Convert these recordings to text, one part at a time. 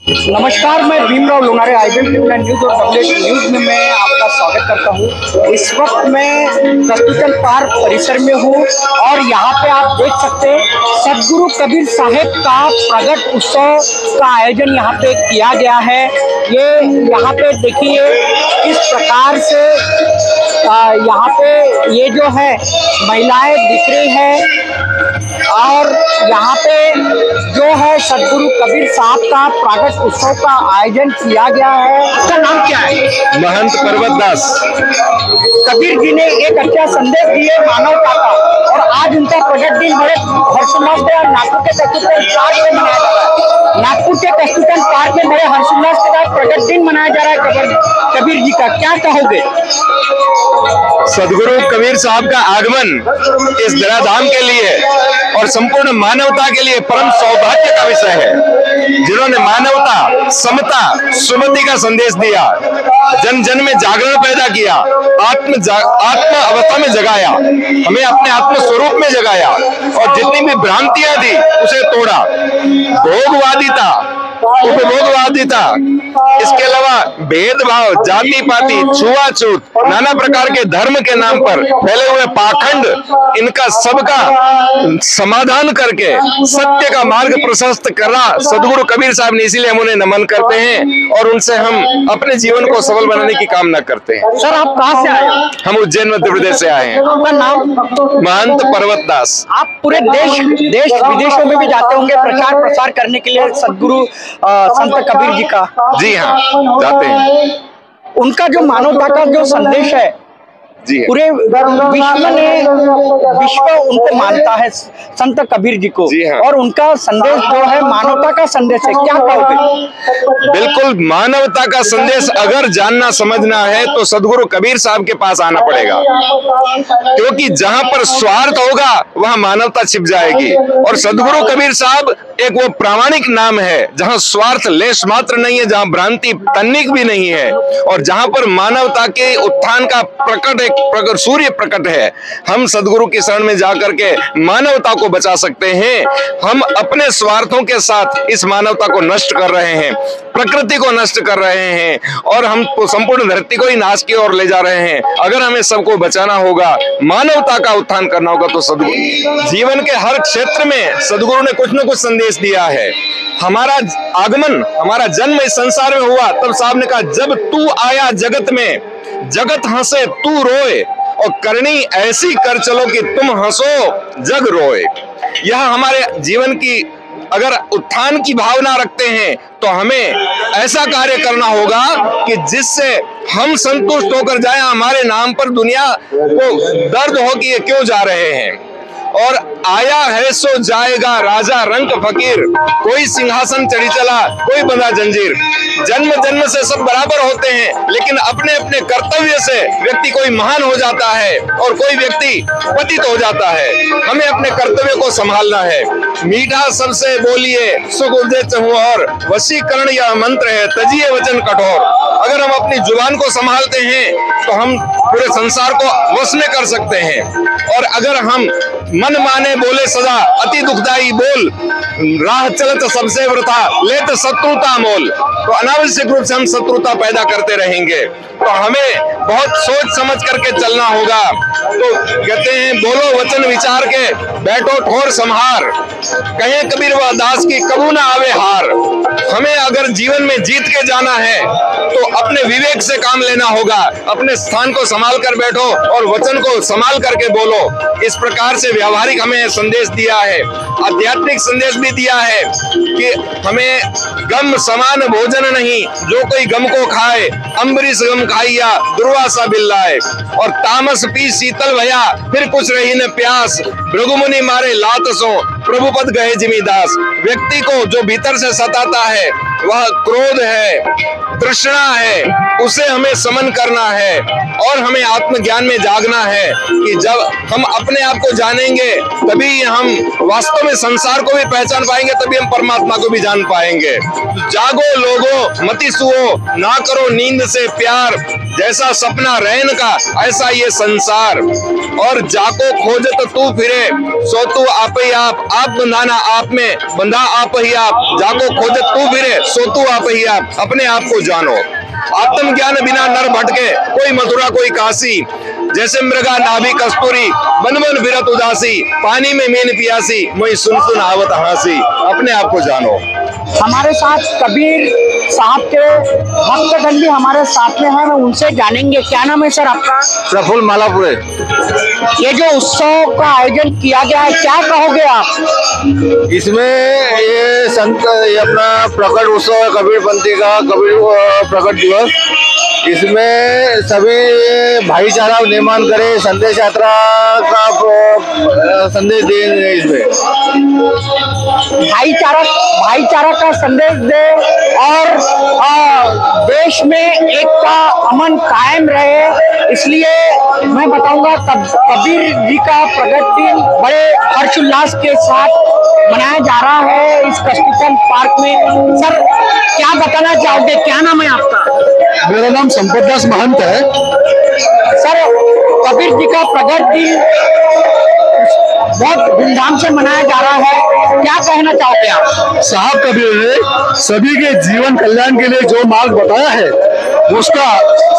नमस्कार, मैं Bhimrao Lonare IBM news और WH न्यूज में मैं आपका स्वागत करता हूँ। इस वक्त मैं कस्तूरचंद पार्क परिसर में हूँ और यहाँ पे आप देख सकते हैं सदगुरु कबीर साहेब का प्रगट उत्सव का आयोजन यहाँ पे किया गया है। ये यहाँ पे देखिए किस प्रकार से यहाँ पे ये जो है महिलाएं दिख रही है और यहाँ पे जो है सदगुरु कबीर साहब का प्रगट उत्सव का आयोजन किया गया है। उसका नाम क्या है? महंत पर्वत दास। कबीर जी ने एक अच्छा संदेश दिए मानवता का और आज उनका प्रगट दिन बड़े हर्षोल्लास से नागपुर के कस्तूरचंद पार्क में मनाया जा रहा है। नागपुर के कस्तूरचंद पार्क में बड़े हर्षोल्लास के साथ प्रगट दिन मनाया जा रहा है कबीर जी का, क्या कहोगे? सदगुरु कबीर साहब का आगमन इस धराधाम के लिए और संपूर्ण मानवता के लिए परम सौभाग्य का विषय है, जिन्होंने मानवता, समता, सुमति का संदेश दिया, जन जन में जागरण पैदा किया, आत्म अवस्था में जगाया, हमें अपने आत्म स्वरूप में जगाया और जितनी भी भ्रांतियां थी उसे तोड़ा। भोगवादिता, उपभोगवादिता, इसके अलावा भेदभाव, जाति पाति, छुआछूत, नाना प्रकार के धर्म के नाम पर फैले हुए पाखंड, इनका सबका समाधान करके सत्य का मार्ग प्रशस्त करा सदगुरु कबीर साहब ने। इसीलिए हम उन्हें नमन करते हैं और उनसे हम अपने जीवन को सफल बनाने की कामना करते हैं। सर, आप कहाँ से आए हो? हम उज्जैन मध्य प्रदेश से आए हैं। आपका नाम? महंत पर्वत दास। आप पूरे देश विदेशों में भी जाते होंगे प्रचार प्रसार करने के लिए सदगुरु संत कबीर जी का? जी हाँ, जाते हैं। उनका जो मानवता का जो संदेश है, जी पूरे विश्व उनको मानता है, संत कबीर जी को। जी हाँ। और उनका संदेश जो है मानवता का संदेश है, क्या कहोगे? बिल्कुल, मानवता का संदेश अगर जानना समझना है तो सदगुरु कबीर साहब के पास आना पड़ेगा, क्योंकि जहां पर स्वार्थ होगा वहां मानवता छिप जाएगी। और सदगुरु कबीर साहब एक वो प्रामाणिक नाम है जहां स्वार्थ लेश मात्र नहीं है, जहां भ्रांति तन्निक भी नहीं है और जहां पर मानवता के उत्थान का प्रकट एक सूर्य प्रकट है। हम सदगुरु की शरण में जाकर के मानवता को बचा सकते हैं। हम अपने स्वार्थों के साथ इस मानवता को नष्ट कर रहे हैं, प्रकृति को नष्ट कर रहे हैं और हम संपूर्ण धरती को ही नाश की ओर ले जा रहे हैं। अगर हमें सबको बचाना होगा, मानवता का उत्थान करना होगा, तो सदगुरु जीवन के हर क्षेत्र में सदगुरु ने कुछ न कुछ संदेश दिया है। हमारा आगमन, हमारा जन्म इस संसार में हुआ तब साहब ने कहा, जब तू आया जगत में, जगत हंसे तू रोए और करनी ऐसी कर चलो कि तुम हंसो जग रोए। यह हमारे जीवन की अगर उत्थान की भावना रखते हैं तो हमें ऐसा कार्य करना होगा कि जिससे हम संतुष्ट होकर जाएं। हमारे नाम पर दुनिया को दर्द हो कि ये क्यों जा रहे हैं। और आया है सो जाएगा राजा रंक फकीर, कोई सिंहासन चढ़ी चला कोई बंधा जंजीर। जन्म जन्म से सब बराबर होते हैं, लेकिन अपने अपने कर्तव्य से व्यक्ति कोई महान हो जाता है और कोई व्यक्ति पतित हो जाता है। हमें अपने कर्तव्य को संभालना है। मीठा सबसे बोलिए सुख उपजे चहु और, वशीकरण यह मंत्र है तजिए वचन कठोर। अगर हम अपनी जुबान को संभालते हैं तो हम पूरे संसार को वश में कर सकते हैं। और अगर हम मन माने बोले सदा अति दुखदाई बोल, राह चलत सबसे वृथा लेत शत्रुता मोल, तो अनावश्यक रूप से हम शत्रुता पैदा करते रहेंगे। तो हमें बहुत सोच समझ करके चलना होगा। तो कहते हैं, बोलो वचन विचार के बैठो ठोर संहार, कहे कबीर व दास की कबू ना आवे हार। हमें अगर जीवन में जीत के जाना है तो अपने विवेक से काम लेना होगा। अपने स्थान को संभाल कर बैठो और वचन को संभाल करके बोलो। इस प्रकार से व्यावहारिक हमें संदेश दिया है, आध्यात्मिक संदेश भी दिया है कि हमें गम समान भोजन नहीं, जो कोई गम को खाए अम्बरीश गम खाइया दुर्वासा बिल्लाए। और तामस पी शीतल भया फिर कुछ रही न प्यास, भृगुमुनि मारे लात सो प्रभु पद गए जिमीदास। व्यक्ति को जो भीतर से सताता है वह क्रोध है, तृष्णा है, उसे हमें समन करना है और हमें आत्मज्ञान में जागना है कि जब हम अपने आप को जानेंगे तभी हम वास्तव में संसार को भी पहचान पाएंगे, तभी हम परमात्मा को भी जान पाएंगे। जागो लोगो मति सुओ, ना करो नींद से प्यार, जैसा सपना रैन का ऐसा ये संसार। और जाको खोजत तू फिरे सो तू आप ही आप बंधाना आप में बंधा आप ही आप। जाको खोजत तू फिरे सो तू आप ही आप अपने आप को जानो। आत्मज्ञान बिना नर भटके, कोई मथुरा कोई काशी, जैसे मृगा नाभि कस्तूरी, मन मन विरत उदासी, पानी में मीन पियासी, मोई सुन सुन आवत हंसी। अपने आप को जानो। हमारे साथ कबीर साहब के भक्तगण भी हमारे साथ में हैं, हम उनसे जानेंगे। क्या नाम है सर आपका? प्रफुल्ल मालापुरे। ये जो उत्सव का आयोजन किया गया है, क्या कहोगे आप? इसमें ये संत ये अपना प्रकट उत्सव है, कबीरपंथी का कबीर प्रकट दिवस। इसमें सभी भाईचारा निर्माण करे, संदेश यात्रा का संदेश देंगे। इसमें भाईचारा का संदेश दे और देश में एकता अमन कायम रहे, इसलिए मैं बताऊंगा कबीर जी का प्रकट दिन बड़े हर्षोल्लास के साथ मनाया जा रहा है इस कस्तूरचंद पार्क में। सर क्या बताना चाहोगे, क्या नाम है आपका? मेरा नाम संपत दास महंत है। सर कबीर जी का प्रकट दिन बहुत धूमधाम से मनाया जा रहा है, क्या कहना चाहोगे आप? साहब कबीर ने सभी के जीवन कल्याण के लिए जो मार्ग बताया है, उसका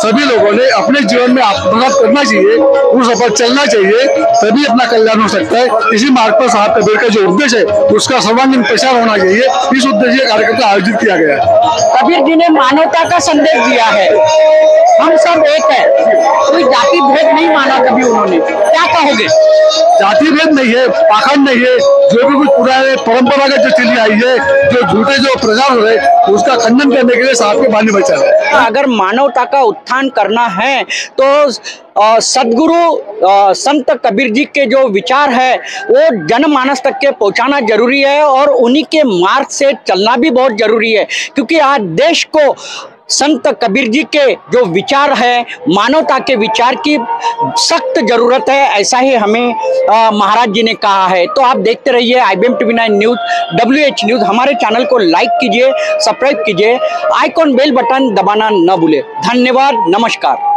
सभी लोगों ने अपने जीवन में अपनात करना चाहिए, उस पर चलना चाहिए, तभी अपना कल्याण हो सकता है। इसी मार्ग पर साहब कबीर का जो उद्देश्य है, उसका सर्वांगीण प्रचार होना चाहिए। इस उद्देश्य कार्यक्रम का आयोजित किया गया है। कबीर जी ने मानवता का संदेश दिया है, हम सब एक है, कोई जाति भेद नहीं माना कभी उन्होंने, क्या कहोगे? जाति भेद नहीं है, पाखंड नहीं है, जो भी कुछ पुराने परंपरागत जो चली आई है, जो झूठे जो प्रचार हो रहे, उसका खंडन करने के लिए साहब के बानी बचा है। अगर मानवता का उत्थान करना है तो सदगुरु संत कबीर जी के जो विचार है वो जनमानस तक के पहुंचाना जरूरी है और उन्हीं के मार्ग से चलना भी बहुत जरूरी है, क्योंकि आज देश को संत कबीर जी के जो विचार है, मानवता के विचार की सख्त जरूरत है, ऐसा ही हमें महाराज जी ने कहा है। तो आप देखते रहिए IBM TV 9 news, WH news. हमारे चैनल को लाइक कीजिए, सब्सक्राइब कीजिए, आइकॉन बेल बटन दबाना न भूले। धन्यवाद, नमस्कार।